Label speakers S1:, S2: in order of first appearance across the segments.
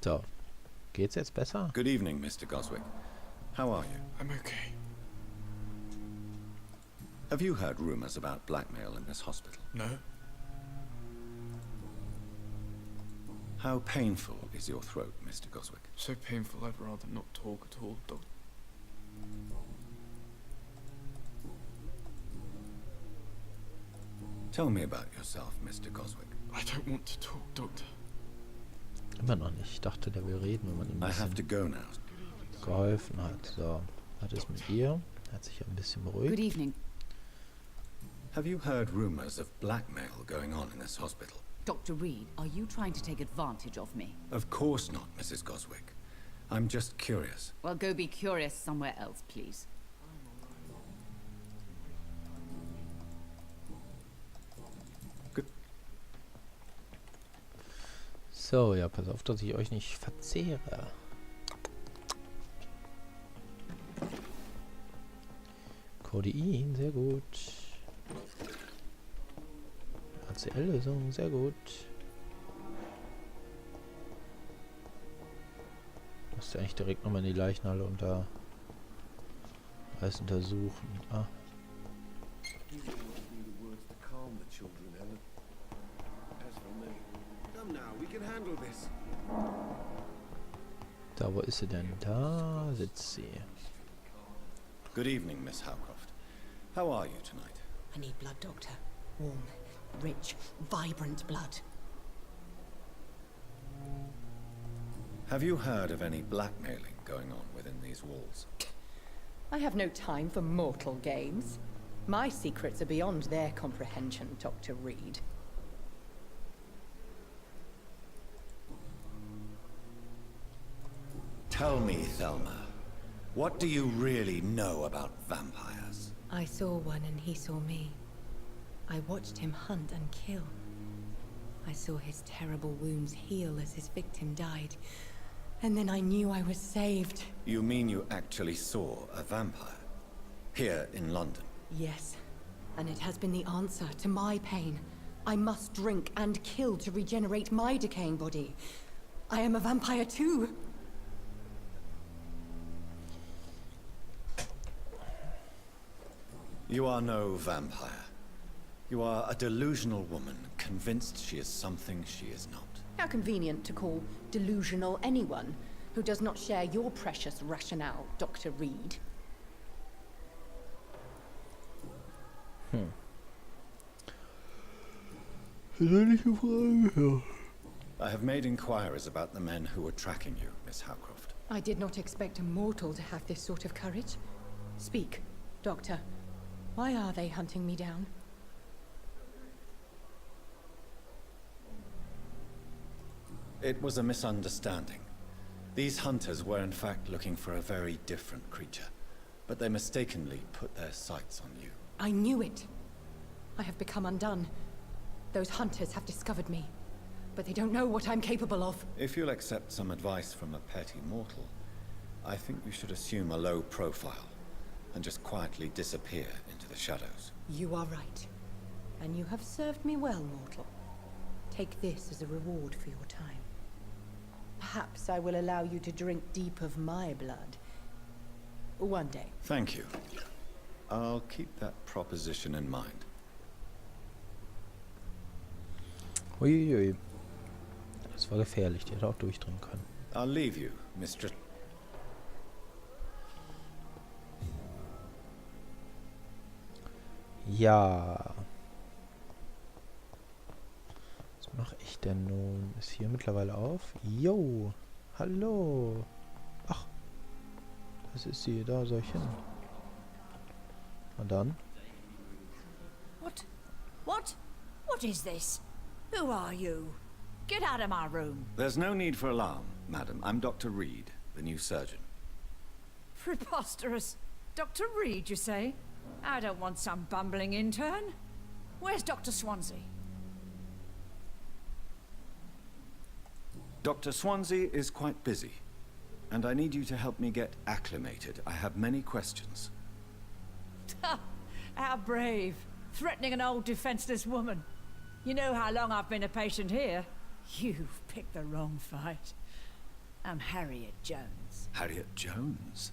S1: So, geht's jetzt besser?
S2: Good evening, Mr. Goswick. How are you?
S3: I'm okay.
S2: Have you heard rumors about blackmail in this hospital?
S3: No?
S2: How painful is your throat, Mr. Goswick?
S3: So painful I'd rather not talk at all, Doctor.
S2: Tell me about yourself, Mr. Goswick.
S3: I don't want to talk, Doctor.
S1: Immer noch nicht. Ich dachte, der will reden, wenn man ihm
S2: I
S1: ein
S2: have to
S1: bisschen
S2: go now.
S1: geholfen hat. So, was ist mit ihr? Hat sich ein bisschen beruhigt.
S4: Good evening.
S2: Have you heard rumors of blackmail going on in this hospital?
S4: Dr. Reed, are you trying to take advantage of me?
S2: Of course not, Mrs. Goswick. I'm just curious.
S4: Well, go be curious somewhere else, please.
S1: So, ja, pass auf, dass ich euch nicht verzehre. Codein, sehr gut. ACL-Lösung, sehr gut. Musst du eigentlich direkt nochmal in die Leichenhalle und da alles untersuchen. Ah. Da, wo ist sie denn? Da sitzt sie.
S2: Good evening, Miss Howcroft. How are you tonight?
S5: I need blood, Doctor. Warm, rich, vibrant blood.
S2: Have you heard of any blackmailing going on within these walls?
S5: I have no time for mortal games. My secrets are beyond their comprehension, Dr. Reed.
S2: Tell me, Thelma, what do you really know about vampires?
S5: I saw one and he saw me. I watched him hunt and kill. I saw his terrible wounds heal as his victim died. And then I knew I was saved.
S2: You mean you actually saw a vampire? Here in London?
S5: Yes. And it has been the answer to my pain. I must drink and kill to regenerate my decaying body. I am a vampire too.
S2: You are no vampire. You are a delusional woman, convinced she is something she is not.
S5: How convenient to call delusional anyone who does not share your precious rationale, Dr. Reed.
S2: I have made inquiries about the men who were tracking you, Miss Howcroft.
S5: I did not expect a mortal to have this sort of courage. Speak, Doctor. Why are they hunting me down?
S2: It was a misunderstanding. These hunters were in fact looking for a very different creature, but they mistakenly put their sights on you.
S5: I knew it. I have become undone. Those hunters have discovered me, but they don't know what I'm capable of.
S2: If you'll accept some advice from a petty mortal, I think you should assume a low profile and just quietly disappear into the shadows.
S5: You are right. And you have served me well, mortal. Take this as a reward for your time. Perhaps I will allow you to drink deep of my blood. One day.
S2: Thank you. I'll keep that proposition in mind.
S1: Uiuiui. Das war gefährlich, die hätte auch durchdringen können.
S2: I'll leave you, Mistress.
S1: Ja. Was mache ich denn nun? Ist hier mittlerweile auf? Jo. Hallo. Ach. Das ist sie. Da soll ich hin. Und dann?
S6: What? What? What is this? Who are you? Get out of my room.
S2: There's no need for alarm, madam. I'm Dr. Reed, the new surgeon.
S6: Preposterous. Dr. Reed, you say? I don't want some bumbling intern. Where's Dr. Swansea?
S2: Dr. Swansea is quite busy, and I need you to help me get acclimated. I have many questions.
S6: Ha! How brave. Threatening an old defenseless woman. You know how long I've been a patient here. You've picked the wrong fight. I'm Harriet Jones.
S2: Harriet Jones?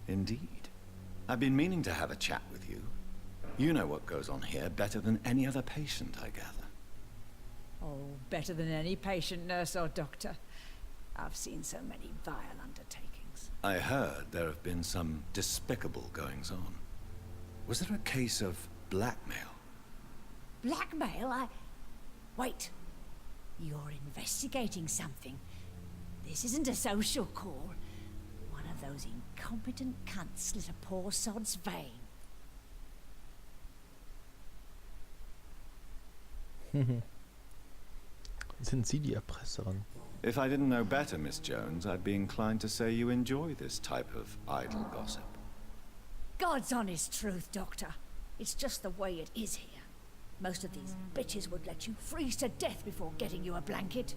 S2: Indeed. I've been meaning to have a chat with you. You know what goes on here better than any other patient, I gather.
S6: Oh, better than any patient, nurse or doctor. I've seen so many vile undertakings.
S2: I heard there have been some despicable goings-on. Was there a case of blackmail?
S6: Blackmail? Wait. You're investigating something. This isn't a social call. One of those incompetent cunts slit a poor sod's vein.
S1: Sind Sie die Erpresserin?
S2: If I didn't know better, Miss Jones, I'd be inclined to say you enjoy this type of idle gossip.
S6: God's honest truth, Doctor. It's just the way it is here. Most of these bitches would let you freeze to death before getting you a blanket.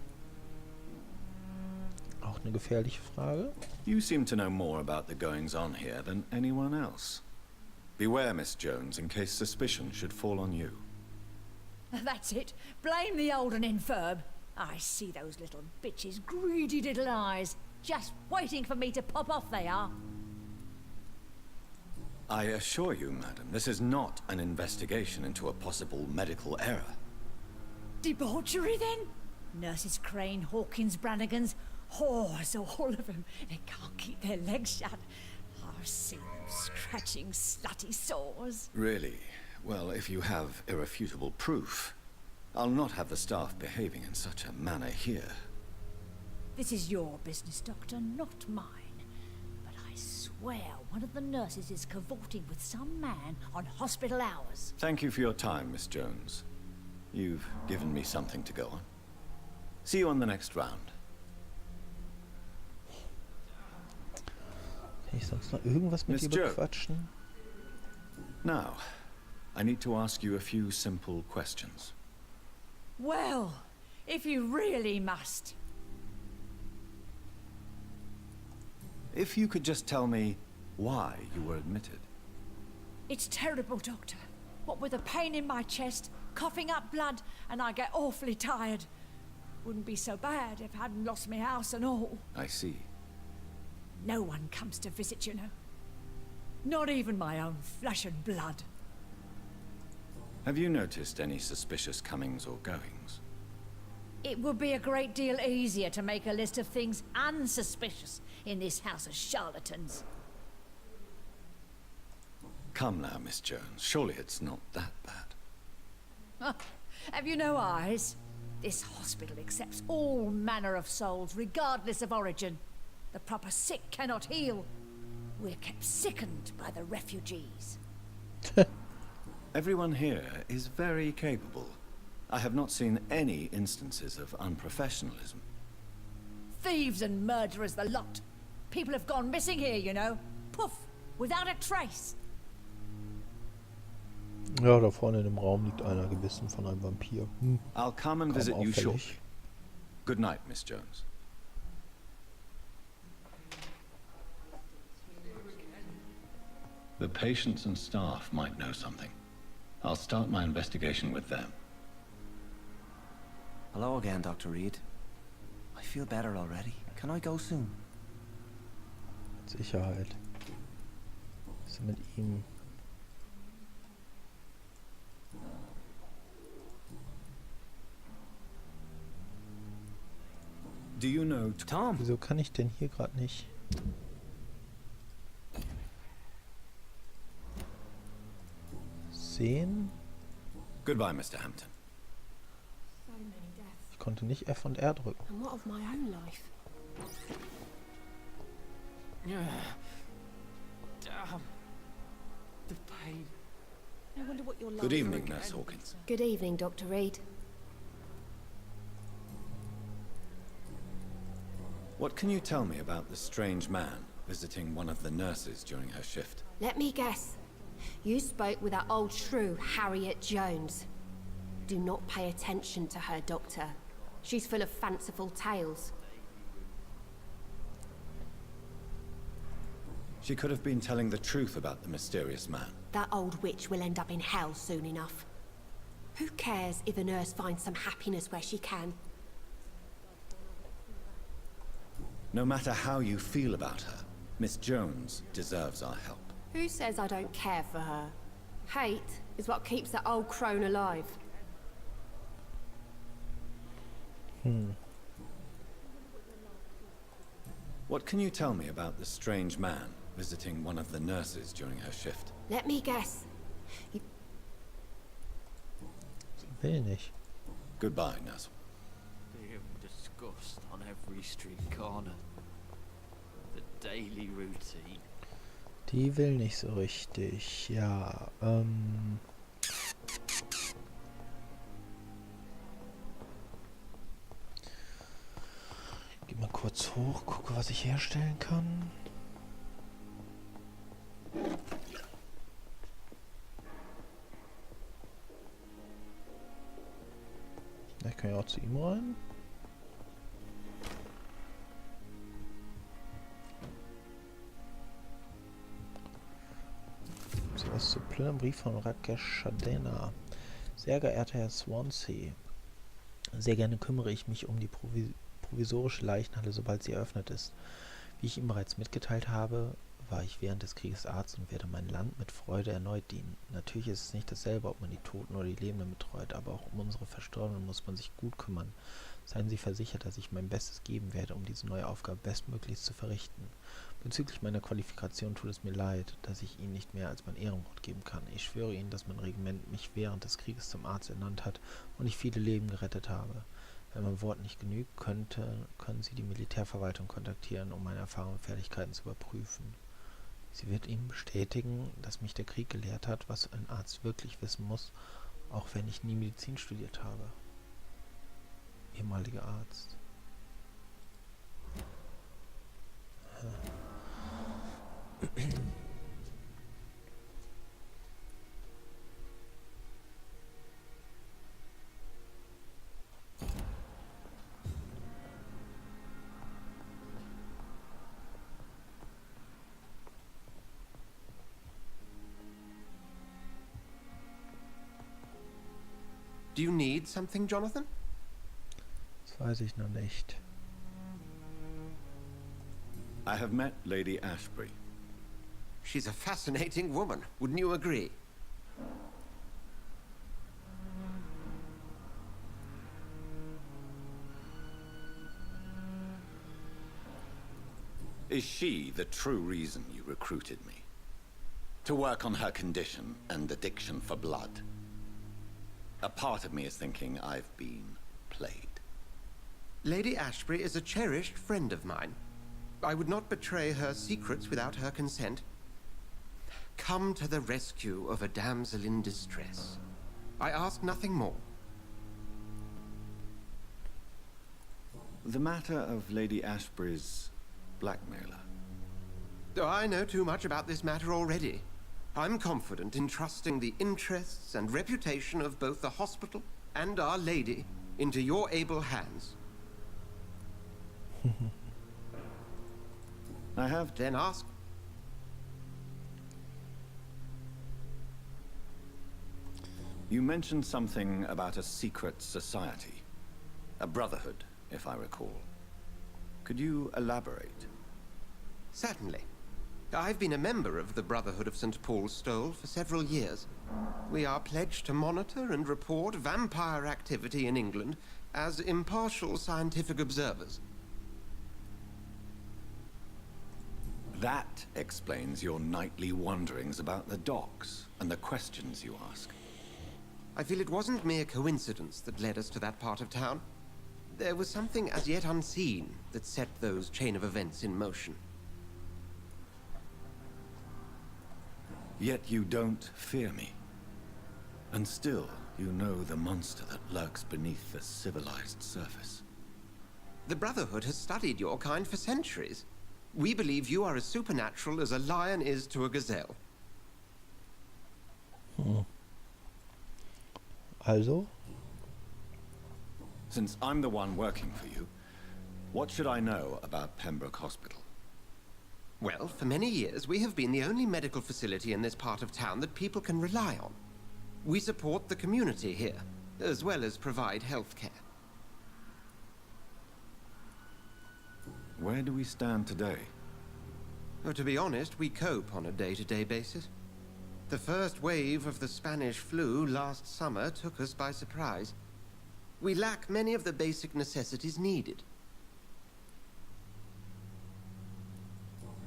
S1: Auch eine gefährliche Frage.
S2: You seem to know more about the goings-on here than anyone else. Beware, Miss Jones, in case suspicion should fall on you.
S6: That's it. Blame the old and infirm. I see those little bitches' greedy little eyes. Just waiting for me to pop off they are.
S2: I assure you, madam, this is not an investigation into a possible medical error.
S6: Debauchery, then? Nurses Crane, Hawkins, Brannigans, whores, all of them. They can't keep their legs shut. I've seen them scratching slutty sores.
S2: Really? Well, if you have irrefutable proof, I'll not have the staff behaving in such a manner here.
S6: This is your business, Doctor, not mine. But I swear one of the nurses is cavorting with some man on hospital hours.
S2: Thank you for your time, Miss Jones. You've given me something to go on. See you on the next round.
S1: Kann ich sonst noch irgendwas mit
S2: Miss
S1: dir
S2: Jo.
S1: bequatschen?
S2: Now, I need to ask you a few simple questions.
S6: Well, if you really must.
S2: If you could just tell me why you were admitted.
S6: It's terrible, Doctor. What with a pain in my chest, coughing up blood, and I get awfully tired. Wouldn't be so bad if I hadn't lost my house and all.
S2: I see.
S6: No one comes to visit, you know. Not even my own flesh and blood.
S2: Have you noticed any suspicious comings or goings?
S6: It would be a great deal easier to make a list of things unsuspicious in this house of charlatans.
S2: Come now, Miss Jones. Surely it's not that bad.
S6: Have you no eyes? This hospital accepts all manner of souls, regardless of origin. The proper sick cannot heal. We're kept sickened by the refugees.
S2: Everyone here is very capable. I have not seen any instances of unprofessionalism.
S6: Thieves and murderers, the lot. People have gone missing here, you know. Poof, without a trace.
S1: Ja, da vorne in dem Raum liegt einer gebissen von einem Vampir.
S2: I'll come and
S1: Kaum
S2: visit you shortly.
S1: auffällig.
S2: Good night, Miss Jones. The patients and staff might know something. I'll start my investigation with them.
S7: Hello again, Dr. Reed. I feel better already. Can I go soon?
S1: Mit Sicherheit. Was ist mit ihm?
S2: Do you know
S7: Tom!
S1: Wieso kann ich denn hier gerade nicht? Sehen?
S2: Goodbye, Mr. Hampton.
S5: So many deaths.
S1: Ich konnte nicht F und R drücken.
S5: And what of my own life?
S3: Damn. The pain.
S5: I wonder what your
S2: Good evening, Nurse Hawkins.
S8: Good evening, Dr. Reed.
S2: What can you tell me about the strange man visiting one of the nurses during her shift?
S8: Let me guess. You spoke with that old shrew, Harriet Jones. Do not pay attention to her, Doctor. She's full of fanciful tales.
S2: She could have been telling the truth about the mysterious man.
S8: That old witch will end up in hell soon enough. Who cares if a nurse finds some happiness where she can?
S2: No matter how you feel about her, Miss Jones deserves our help.
S8: Who says I don't care for her? Hate is what keeps that old crone alive.
S2: What can you tell me about the strange man visiting one of the nurses during her shift?
S8: Let me guess.
S1: Will nicht.
S2: Goodbye, nurse.
S3: Fear and disgust on every street corner. The daily routine.
S1: Die will nicht so richtig. Ja, Geh mal kurz hoch, gucke, was ich herstellen kann. Ich kann ja auch zu ihm rein. So was zu plündern. Brief von Rakesh Shadena. Sehr geehrter Herr Swansea, sehr gerne kümmere ich mich um die provisorische Leichenhalle, sobald sie eröffnet ist. Wie ich ihm bereits mitgeteilt habe, war ich während des Krieges Arzt und werde mein Land mit Freude erneut dienen. Natürlich ist es nicht dasselbe, ob man die Toten oder die Lebenden betreut, aber auch um unsere Verstorbenen muss man sich gut kümmern. Seien Sie versichert, dass ich mein Bestes geben werde, um diese neue Aufgabe bestmöglichst zu verrichten. Bezüglich meiner Qualifikation tut es mir leid, dass ich Ihnen nicht mehr als mein Ehrenwort geben kann. Ich schwöre Ihnen, dass mein Regiment mich während des Krieges zum Arzt ernannt hat und ich viele Leben gerettet habe. Wenn mein Wort nicht genügt, können Sie die Militärverwaltung kontaktieren, um meine Erfahrungen und Fertigkeiten zu überprüfen. Sie wird Ihnen bestätigen, dass mich der Krieg gelehrt hat, was ein Arzt wirklich wissen muss, auch wenn ich nie Medizin studiert habe. Ehemaliger Arzt.
S9: Do you need something, Jonathan?
S1: Das weiß ich noch nicht.
S2: I have met Lady Ashbury.
S9: She's a fascinating woman, wouldn't you agree?
S2: Is she the true reason you recruited me? To work on her condition and addiction for blood? A part of me is thinking I've been played.
S9: Lady Ashbury is a cherished friend of mine. I would not betray her secrets without her consent. Come to the rescue of a damsel in distress. I ask nothing more.
S2: The matter of Lady Ashbury's blackmailer.
S9: Oh, I know too much about this matter already. I'm confident in trusting the interests and reputation of both the hospital and Our Lady into your able hands.
S2: I have
S9: Then ask.
S2: You mentioned something about a secret society. A brotherhood, if I recall. Could you elaborate?
S9: Certainly. I've been a member of the Brotherhood of St. Paul's Stole for several years. We are pledged to monitor and report vampire activity in England as impartial scientific observers.
S2: That explains your nightly wanderings about the docks and the questions you ask.
S9: I feel it wasn't mere coincidence that led us to that part of town. There was something as yet unseen that set those chain of events in motion.
S2: Yet you don't fear me. And still, you know the monster that lurks beneath the civilized surface.
S9: The Brotherhood has studied your kind for centuries. We believe you are as supernatural as a lion is to a gazelle.
S1: Also?
S2: Since I'm the one working for you, what should I know about Pembroke Hospital?
S9: Well, for many years, we have been the only medical facility in this part of town that people can rely on. We support the community here, as well as provide health care.
S2: Where do we stand today?
S9: Oh, to be honest, we cope on a day-to-day basis. The first wave of the Spanish flu last summer took us by surprise. We lack many of the basic necessities needed.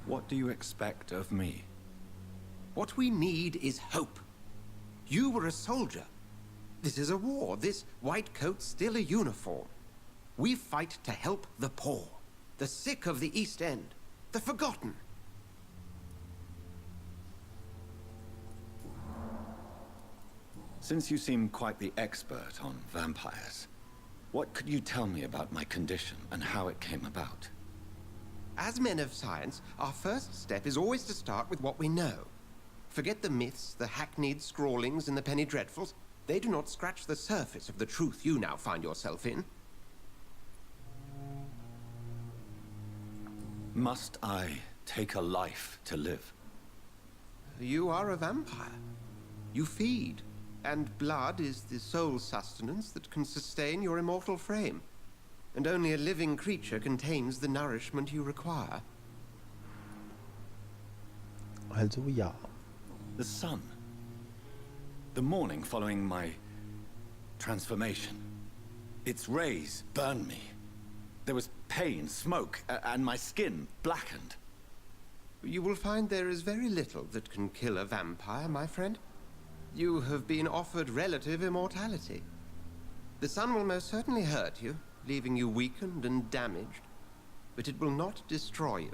S2: What do you expect of me?
S9: What we need is hope. You were a soldier. This is a war. This white coat's still a uniform. We fight to help the poor, the sick of the East End, the forgotten.
S2: Since you seem quite the expert on vampires, what could you tell me about my condition and how it came about?
S9: As men of science, our first step is always to start with what we know. Forget the myths, the hackneyed scrawlings, and the penny dreadfuls. They do not scratch the surface of the truth you now find yourself in.
S2: Must I take a life to live?
S9: You are a vampire. You feed, and blood is the sole sustenance that can sustain your immortal frame. And only a living creature contains the nourishment you require.
S1: Also ja.
S2: The sun. The morning following my transformation. Its rays burned me. There was pain, smoke, and my skin blackened.
S9: You will find there is very little that can kill a vampire, my friend. You have been offered relative immortality. The sun will most certainly hurt you, leaving you weakened and damaged, but it will not destroy you.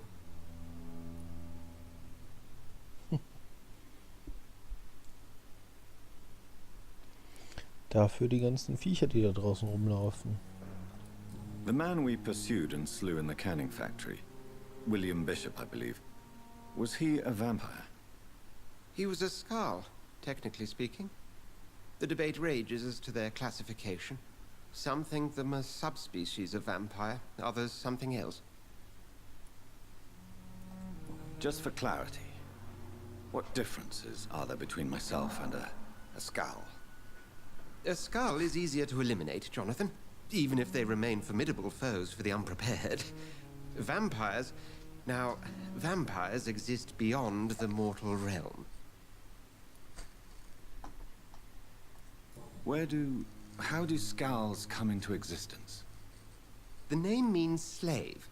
S1: Dafür die ganzen Viecher, die da draußen rumlaufen.
S2: The man we pursued and slew in the canning factory, William Bishop, I believe, was he a vampire?
S9: He was a Skald, technically speaking. The debate rages as to their classification. Some think them a subspecies of vampire, others something else.
S2: Just for clarity, what differences are there between myself and a Skald?
S9: A Skald is easier to eliminate, Jonathan, even if they remain formidable foes for the unprepared. Vampires... Now, vampires exist beyond the mortal realm.
S2: How do Skalds come into existence?
S9: The name means slave.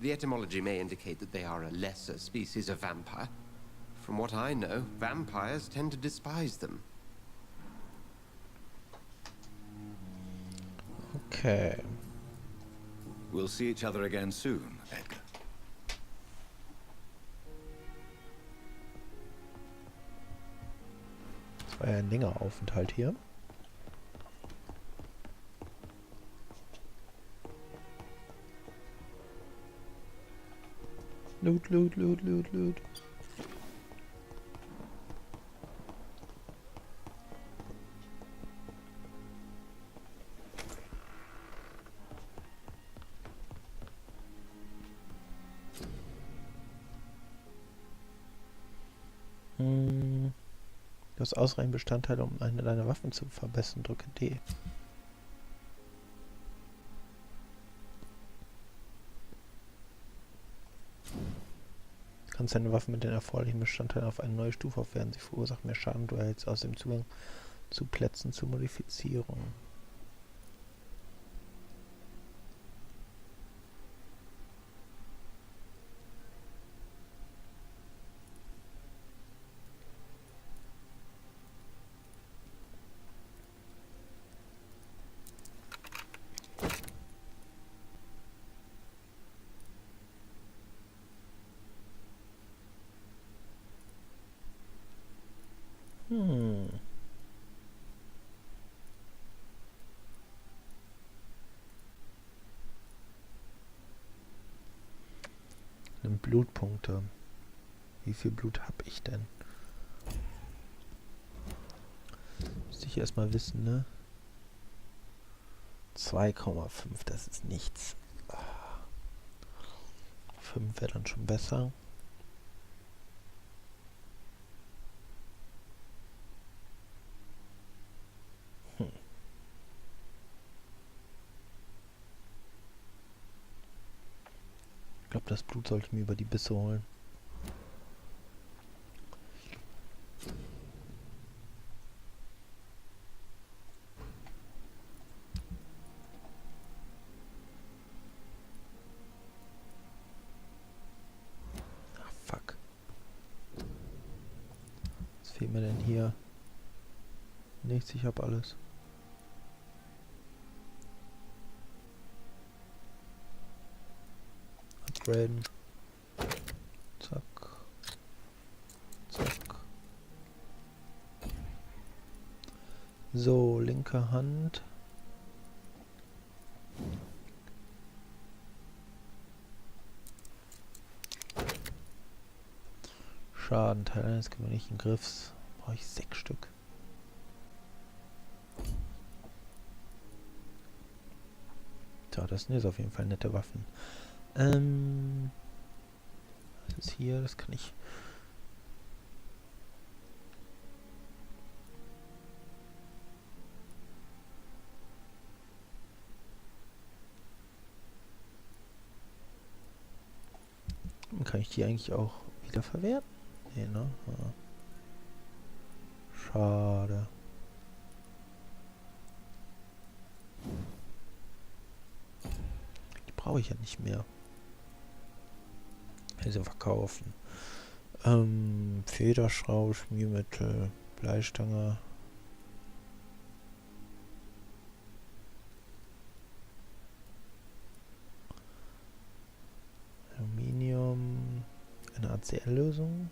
S9: The etymology may indicate that they are a lesser species of vampire. From what I know, vampires tend to despise them.
S1: Okay.
S2: We'll see each other again soon, Edgar.
S1: Das war ja ein länger Aufenthalt hier. Loot, loot, loot, loot, loot. Du hast ausreichend Bestandteile, um eine deiner Waffen zu verbessern. Drücke D. Du kannst deine Waffen mit den erforderlichen Bestandteilen auf eine neue Stufe aufwerten. Sie verursachen mehr Schaden. Du erhältst außerdem Zugang zu Plätzen zur Modifizierung. Blutpunkte. Wie viel Blut habe ich denn? Müsste ich erstmal wissen, ne? 2,5, das ist nichts. 5 wäre dann schon besser. glaube, das Blut sollte ich mir über die Bisse holen. Ach, fuck. Was fehlt mir denn hier? Nichts, ich hab alles. Upgraden. Zack. Zack. So, linke Hand. Schaden, Teil eines gewöhnlichen Griffs. Brauche ich 6 Stück. Tja, das sind jetzt auf jeden Fall nette Waffen. Was ist hier? Das kann ich... Kann ich die eigentlich auch wieder verwerten? Nee, ne? Ja. Schade. Die brauche ich ja nicht mehr. Also verkaufen. Federschraube, Schmiermittel, Bleistange. Aluminium. Eine ACL-Lösung.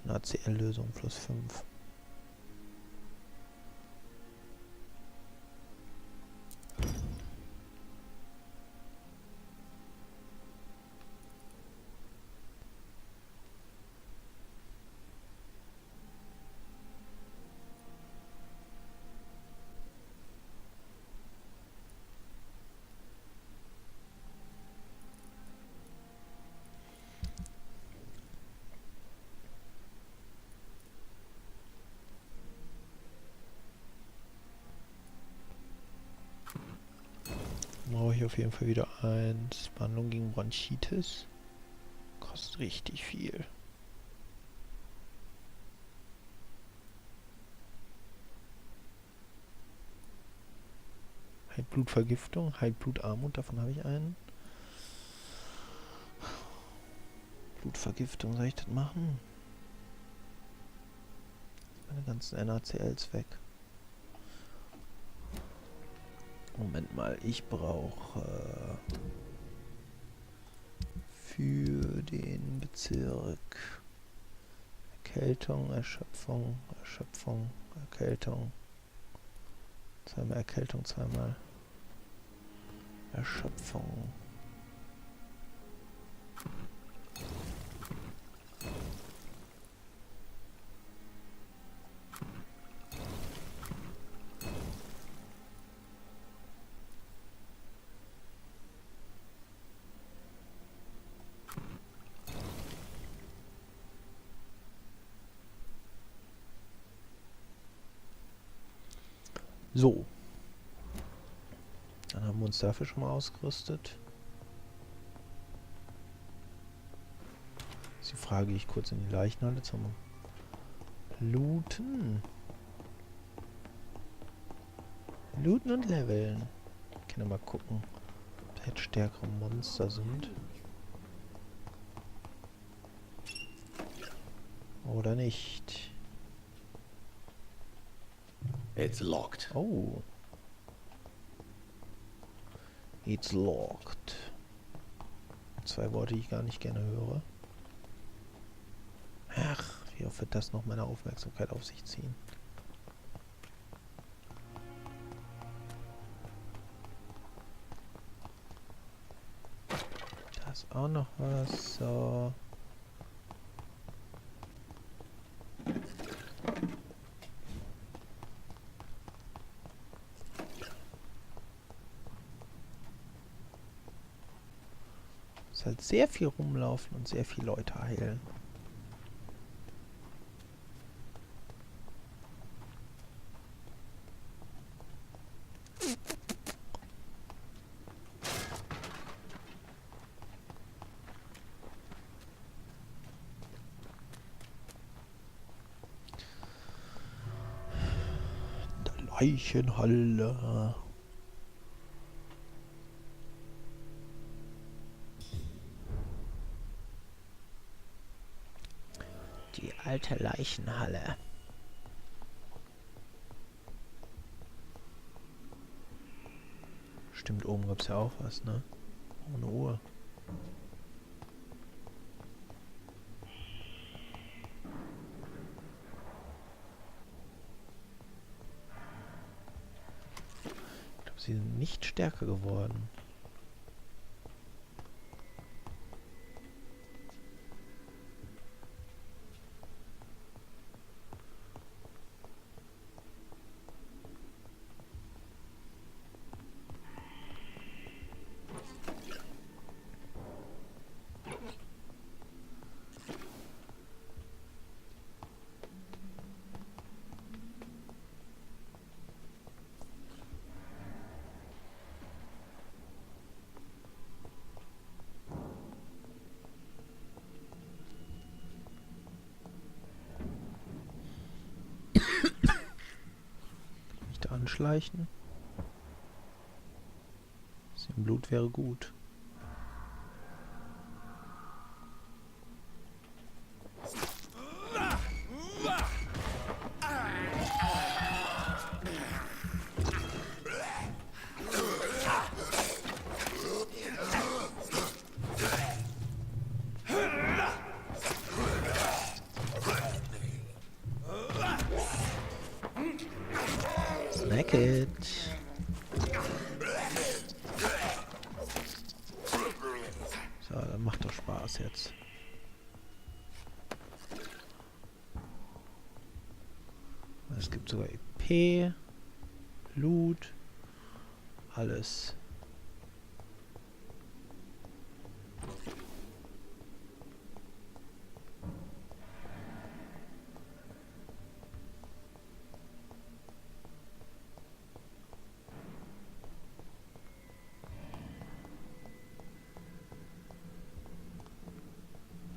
S1: Eine ACL-Lösung plus 5. Brauche ich auf jeden Fall wieder eins. Behandlung gegen Bronchitis. Kostet richtig viel. Heilblutvergiftung, Heilblutarmut, davon habe ich einen. Blutvergiftung, soll ich das machen? Meine ganzen NaCls weg. Moment mal, ich brauche für den Bezirk Erkältung, Erschöpfung, Erschöpfung, Erkältung. Zweimal Erkältung, zweimal Erschöpfung. So. Dann haben wir uns dafür schon mal ausgerüstet. Jetzt die Frage, gehe ich kurz in die Leichenhalle zum Looten. Looten und leveln. Ich kann ja mal gucken, ob da jetzt stärkere Monster sind. Oder nicht.
S2: It's locked.
S1: Oh. It's locked. 2 Worte, die ich gar nicht gerne höre. Ach, wie oft wird das noch meine Aufmerksamkeit auf sich ziehen? Da ist auch noch was. So. Halt sehr viel rumlaufen und sehr viele Leute heilen. Leichenhalle. Die alte Leichenhalle. Stimmt, oben gab es ja auch was, ne? Ohne Uhr. Ich glaube, sie sind nicht stärker geworden. Anschleichen. Bisschen Blut wäre gut. Snack it. So, dann macht doch Spaß jetzt. Es gibt sogar EP, Loot, alles.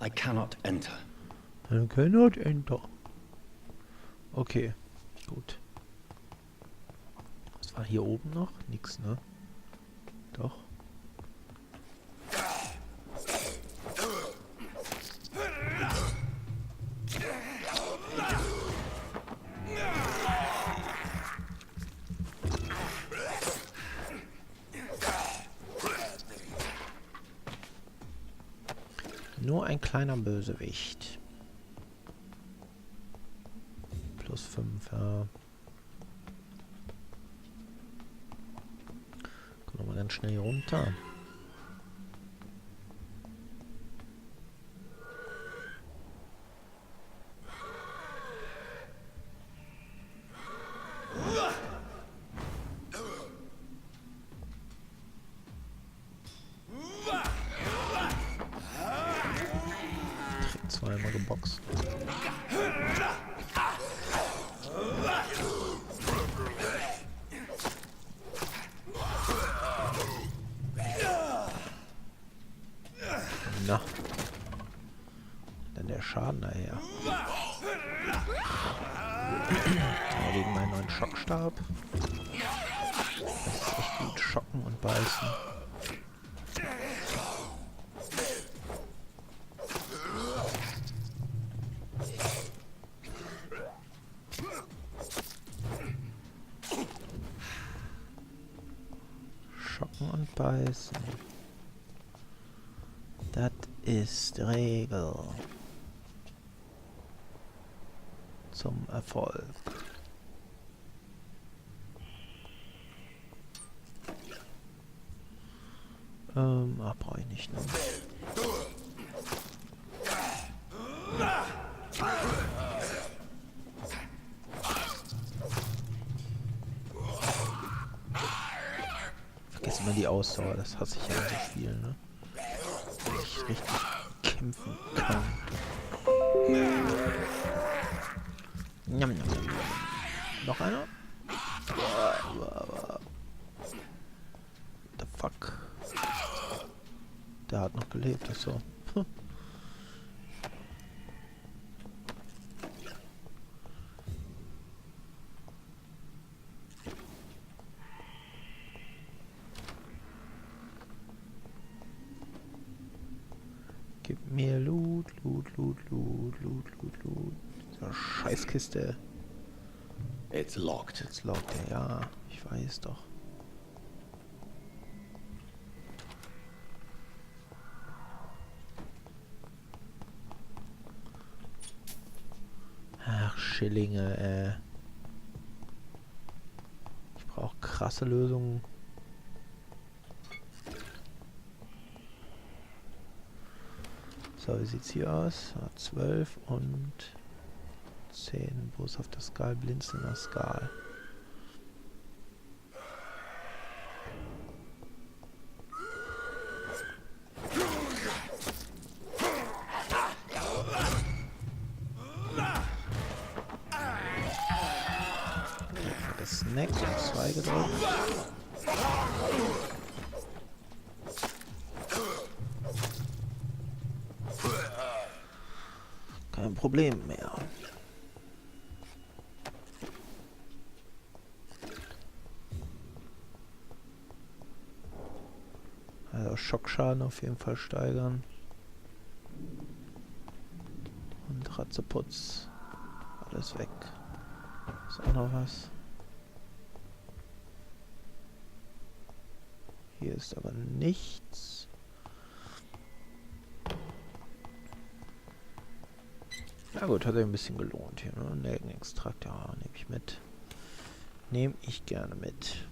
S2: I cannot enter.
S1: I cannot enter. Okay, gut. Was war hier oben noch? Nix, ne? Doch. Nur ein kleiner Bösewicht. Plus 5, ja. Kommen wir mal ganz schnell hier runter. Zweimal geboxt. Na. Dann der Schaden daher. Gegen meinen neuen Schockstab. Das ist echt gut. Schocken und beißen. Schocken und beißen. Das ist Regel. Zum Erfolg. Brauche ich nicht, ne? Vergiss immer die Ausdauer, das hasse ich ja in so Spielen, ne? Wenn ich richtig kämpfen kann. Njam, njam, njam. Noch einer? What the fuck? Der hat noch gelebt, ist so. Mehr Loot, Loot, Loot, Loot, Loot, Loot, Loot. So eine Scheißkiste.
S2: It's locked.
S1: Jetzt lockt er, ja. Ich weiß doch. Ach, Schillinge, Ich brauche krasse Lösungen. So, wie sieht's hier aus? 12 und 10. Boshafter Skal, blinzelnder Skal. Das Snack und 2 gedrückt. Kein Problem mehr. Also Schockschaden auf jeden Fall steigern. Und Ratzeputz. Alles weg. Ist auch noch was. Hier ist aber nichts. Na gut, hat sich ein bisschen gelohnt hier, ne? Nelkenextrakt, ja, nehme ich mit. Nehme ich gerne mit.